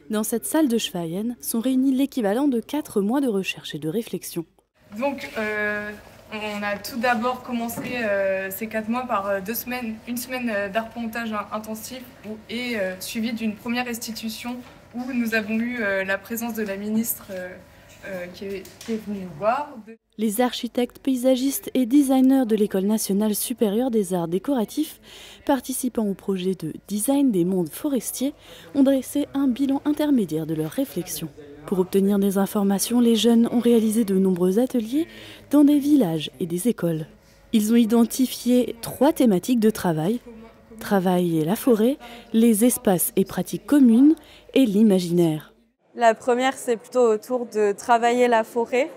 Dans cette salle de Schweyen sont réunis l'équivalent de 4 mois de recherche et de réflexion. Donc, on a tout d'abord commencé ces 4 mois par une semaine d'arpentage intensif et suivi d'une première restitution où nous avons eu la présence de la ministre qui est venue nous voir. Les architectes, paysagistes et designers de l'École nationale supérieure des arts décoratifs, participant au projet de design des mondes forestiers, ont dressé un bilan intermédiaire de leur réflexion. Pour obtenir des informations, les jeunes ont réalisé de nombreux ateliers dans des villages et des écoles. Ils ont identifié 3 thématiques de travail: travail et la forêt, les espaces et pratiques communes et l'imaginaire. La première, c'est plutôt autour de travailler la forêt,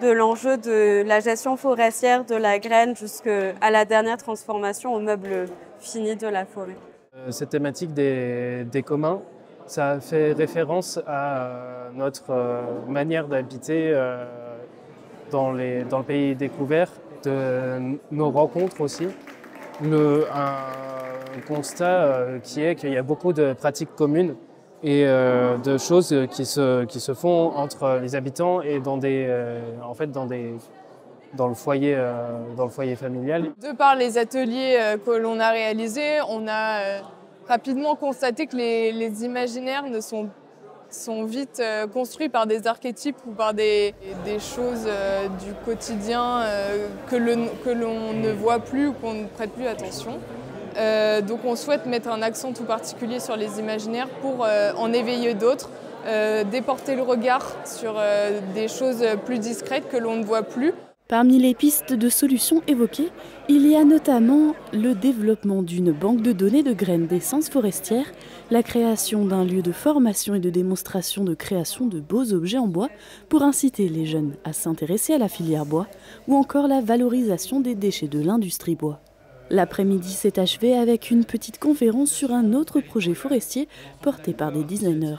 de l'enjeu de la gestion forestière, de la graine jusqu'à la dernière transformation au meuble fini de la forêt. Cette thématique des communs, ça fait référence à notre manière d'habiter dans le pays découvert, de nos rencontres aussi. Un constat qui est qu'il y a beaucoup de pratiques communes et de choses qui se font entre les habitants et dans le foyer familial. De par les ateliers que l'on a réalisés, on a rapidement constaté que les imaginaires sont vite construits par des archétypes ou par des choses du quotidien que l'on ne voit plus ou qu'on ne prête plus attention. Donc on souhaite mettre un accent tout particulier sur les imaginaires pour en éveiller d'autres, déporter le regard sur des choses plus discrètes que l'on ne voit plus. Parmi les pistes de solutions évoquées, il y a notamment le développement d'une banque de données de graines d'essences forestières, la création d'un lieu de formation et de démonstration de création de beaux objets en bois pour inciter les jeunes à s'intéresser à la filière bois, ou encore la valorisation des déchets de l'industrie bois. L'après-midi s'est achevé avec une petite conférence sur un autre projet forestier porté par des designers.